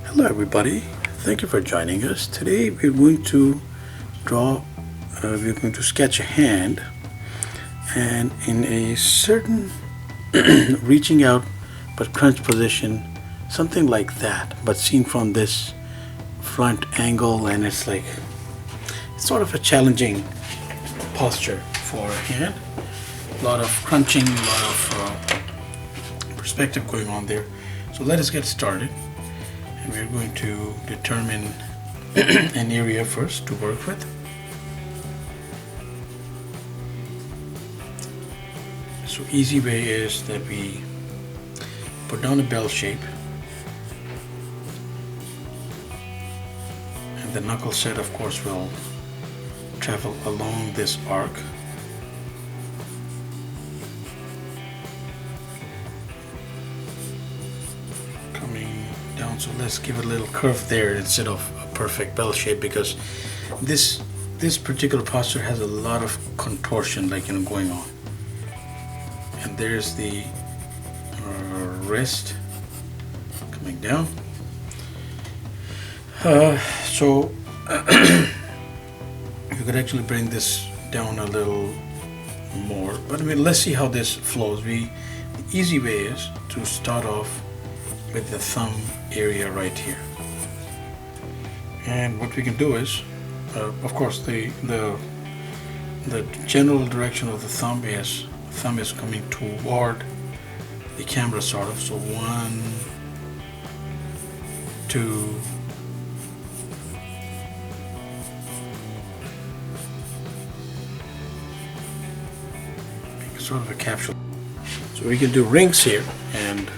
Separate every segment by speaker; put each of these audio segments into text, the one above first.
Speaker 1: Hello everybody, thank you for joining us. Today we're going to we're going to sketch a hand, and in a certain reaching out but crunch position, something like that, but seen from this front angle, and it's sort of a challenging posture for a hand. A lot of crunching, a lot of perspective going on there. So let us get started. We're going to determine an area first to work with. So easy way is that we put down a bell shape, and the knuckle set of course will travel along this arc. So let's give it a little curve there instead of a perfect bell shape, because this particular posture has a lot of contortion going on. And there's the wrist coming down. So you could actually bring this down a little more, but let's see how this flows. The easy way is to start off with the thumb area right here, and what we can do is of course the general direction of the thumb is coming toward the camera, sort of. So 1, 2, sort of a capsule. So we can do rings here and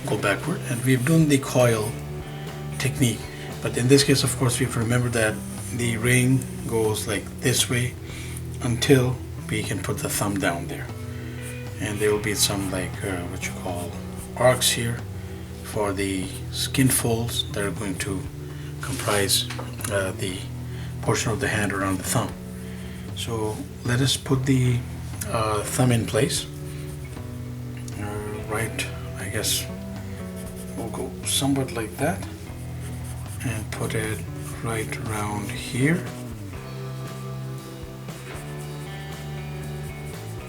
Speaker 1: go backward, and we've done the coil technique, but in this case of course we have to remember that the ring goes like this way until we can put the thumb down there, and there will be some what you call arcs here for the skin folds that are going to comprise the portion of the hand around the thumb. So let us put the thumb in place. Right, I guess we'll go somewhat like that and put it right around here.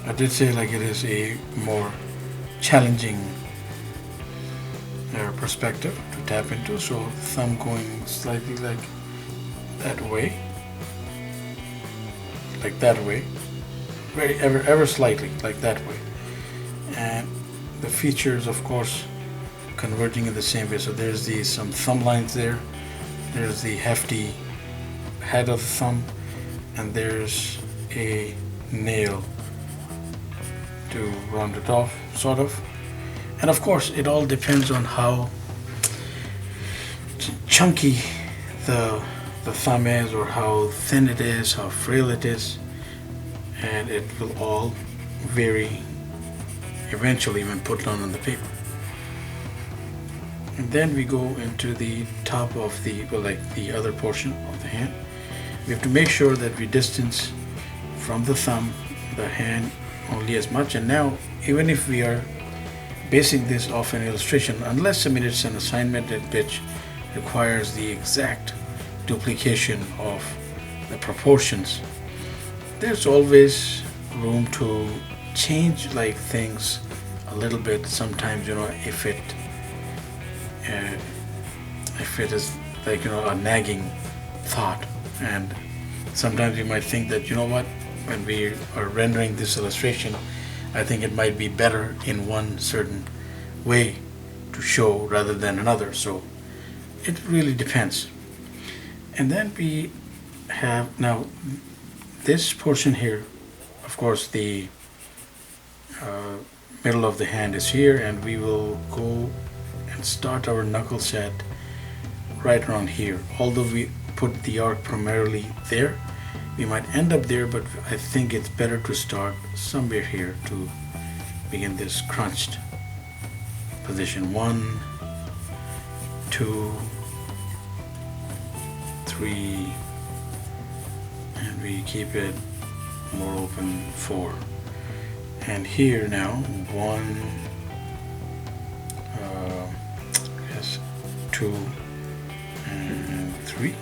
Speaker 1: I did say it is a more challenging perspective to tap into, so thumb going slightly like that way, very ever slightly like that way, and the features of course converging in the same way. So there's some thumb lines there, there's the hefty head of the thumb, and there's a nail to round it off, sort of. And of course it all depends on how chunky the thumb is, or how thin it is, how frail it is, and it will all vary eventually when put down on the paper. And then we go into the top of the other portion of the hand. We have to make sure that we distance from the thumb the hand only as much. And now, even if we are basing this off an illustration, unless it's an assignment which requires the exact duplication of the proportions, there's always room to change things a little bit. Sometimes if it is a nagging thought, and sometimes you might think that when we are rendering this illustration, I think it might be better in one certain way to show rather than another. So it really depends. And then we have now this portion here. Of course the middle of the hand is here, and we will go and start our knuckle set right around here. Although we put the arc primarily there, we might end up there, but I think it's better to start somewhere here to begin this crunched position. 1, 2, 3, and we keep it more open, 4. And here now 1, 2, 3,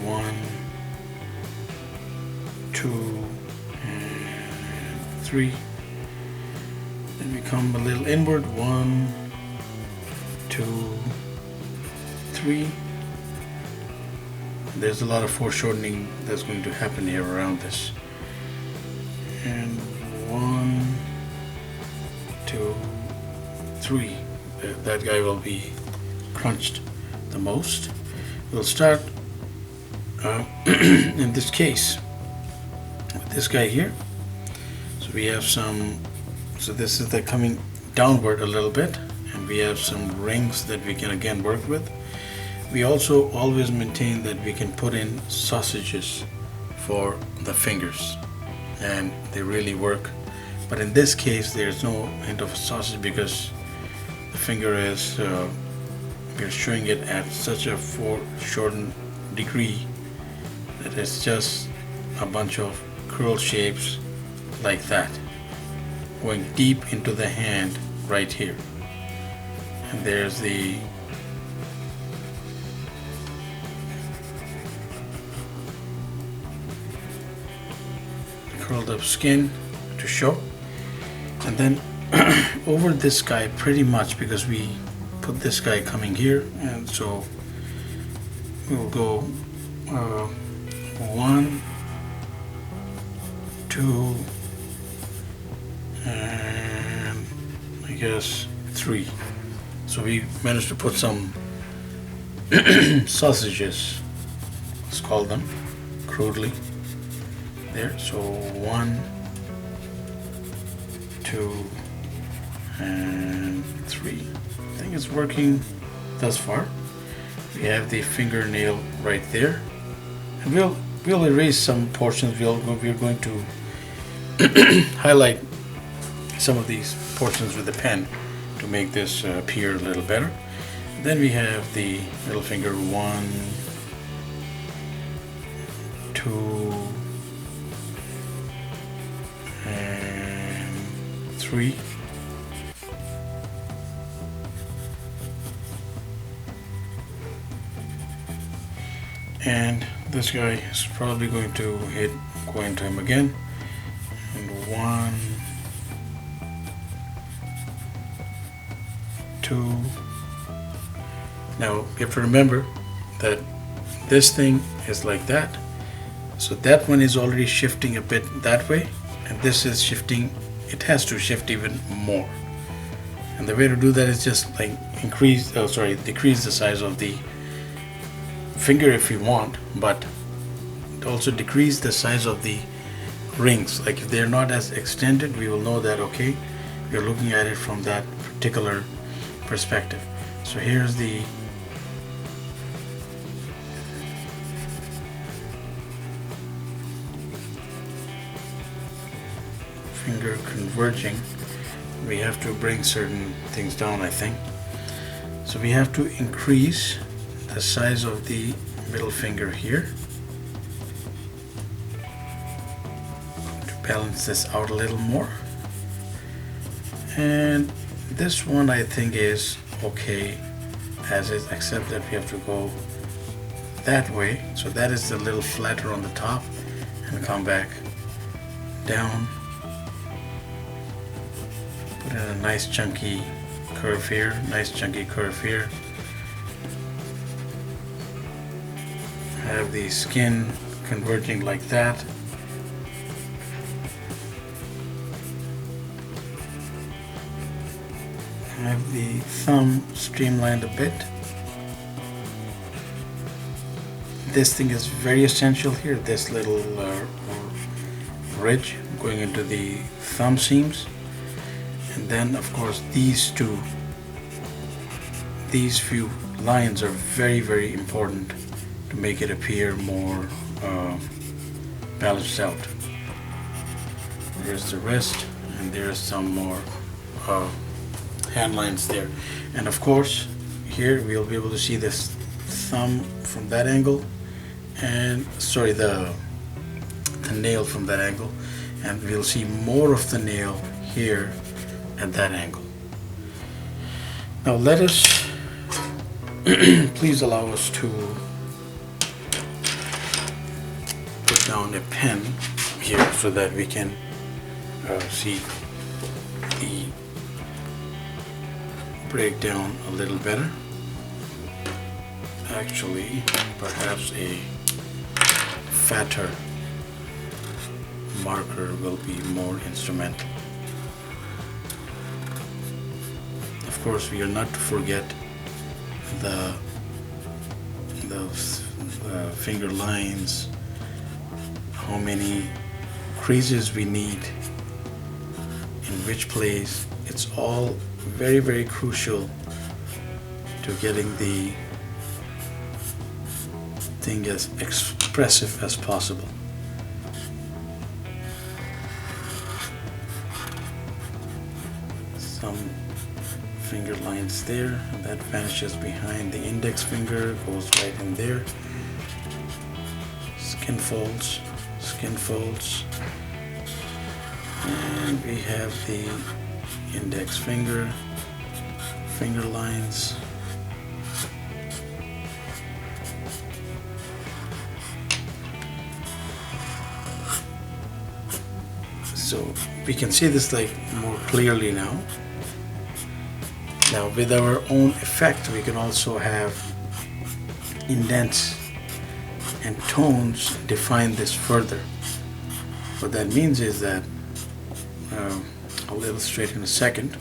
Speaker 1: 1, 2, and 3. Then we come a little inward, 1, 2, 3. There's a lot of foreshortening that's going to happen here around this. And 1, 2, 3. That guy will be crunched the most. We'll start in this case with this guy here. So we have some, so this is the coming downward a little bit, and we have some rings that we can again work with. We also always maintain that we can put in sausages for the fingers, and they really work. But in this case there's no hint of a sausage because the finger is we're showing it at such a foreshortened degree that it's just a bunch of curl shapes like that, going deep into the hand right here. And there's the curled up skin to show. And then over this guy pretty much, because we put this guy coming here, and so we'll go 1, 2, and I guess 3. So we managed to put some sausages, let's call them crudely, there. So 1, 2, and 3. I think it's working thus far. We have the fingernail right there, and we'll erase some portions. We're going to highlight some of these portions with the pen to make this appear a little better. Then we have the middle finger, 1, 2, and 3. And this guy is probably going to go into him again. And 1, 2. Now you have to remember that this thing is like that. So that one is already shifting a bit that way, and this is shifting, it has to shift even more. And the way to do that is just like decrease the size of the finger if you want, but also decrease the size of the rings. Like if they're not as extended, we will know that okay, we're looking at it from that particular perspective. So here's the finger converging. We have to bring certain things down, I think. So we have to increase the size of the middle finger here to balance this out a little more. And this one I think is okay as is, except that we have to go that way. So that is a little flatter on the top and come back down. Put in a nice chunky curve here, nice chunky curve here. Have the skin converging like that. Have the thumb streamlined a bit. This thing is very essential here, this little ridge going into the thumb seams. And then of course these few lines are very, very important to make it appear more balanced out. There's the wrist, and there's some more hand lines there. And of course here we'll be able to see this thumb from that angle, and the nail from that angle, and we'll see more of the nail here at that angle. Now let us please allow us to put down a pen here so that we can see the breakdown a little better. Actually, perhaps a fatter marker will be more instrumental. Of course, we are not to forget the finger lines, how many creases we need, in which place. It's all very, very crucial to getting the thing as expressive as possible. Some finger lines there, and that vanishes behind the index finger, goes right in there. Skin folds, and we have the index finger lines. So we can see this like more clearly now. Now with our own effect, we can also have indents and tones define this further. What that means is that I'll illustrate in a second.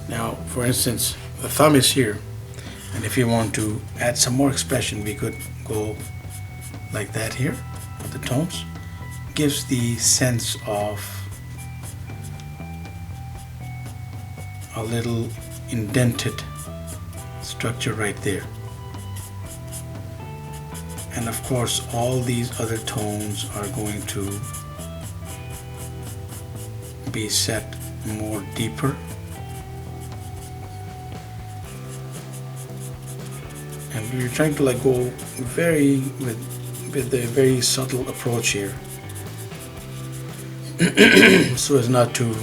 Speaker 1: Now, for instance, the thumb is here, and if you want to add some more expression, we could go like that here with the tones. Gives the sense of a little indented structure right there. And of course, all these other tones are going to be set more deeper. And we're trying to like go with a very subtle approach here, so as not to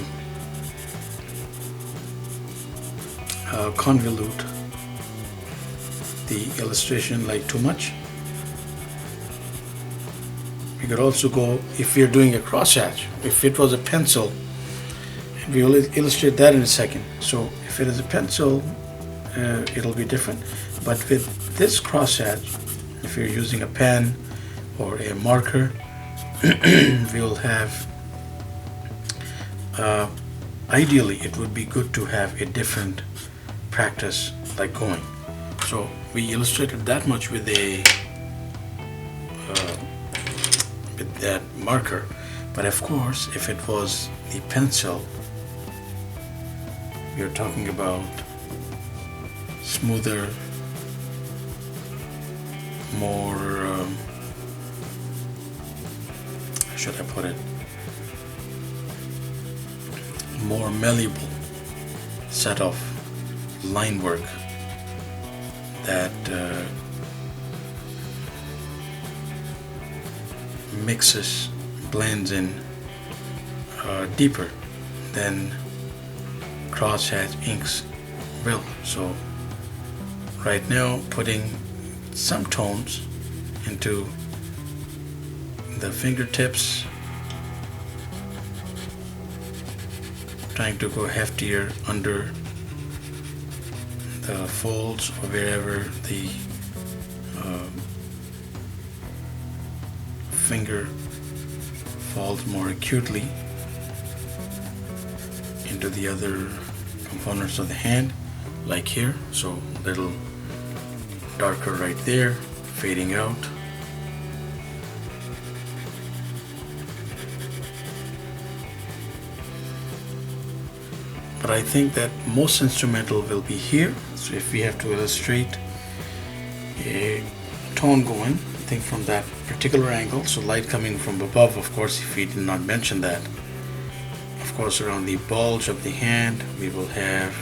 Speaker 1: convolute the illustration like too much. We could also go, if we're doing a crosshatch, if it was a pencil, and we'll illustrate that in a second. So if it is a pencil, it'll be different. But with this crosshatch, if you're using a pen or a marker, we'll have, ideally it would be good to have a different practice like going. So we illustrated that much with that marker, but of course if it was the pencil, we're talking about smoother, more how should I put it, more malleable set of line work that mixes, blends in deeper than crosshatch inks will. So right now, putting some tones into the fingertips, trying to go heftier under the folds or wherever the finger falls more acutely into the other components of the hand, like here. So a little darker right there, fading out. But I think that most instrumental will be here. So if we have to illustrate a tone going, I think from that particular angle, so light coming from above, of course, if we did not mention that. Of course, around the bulge of the hand, we will have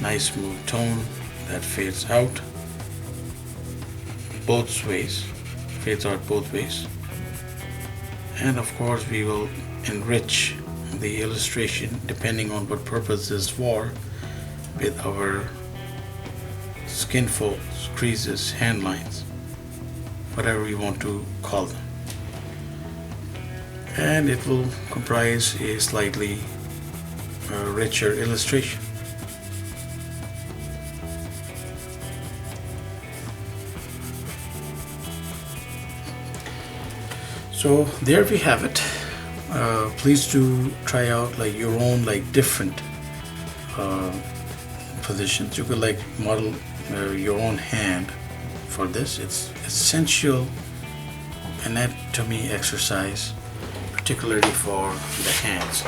Speaker 1: nice smooth tone that fades out both ways, fades out both ways. And of course, we will enrich the illustration depending on what purpose this is for with our skin folds, creases, hand lines, whatever you want to call them. And it will comprise a slightly richer illustration. So there we have it. Please do try out like your own like different positions. You could like model your own hand for this. It's essential anatomy exercise, particularly for the hands.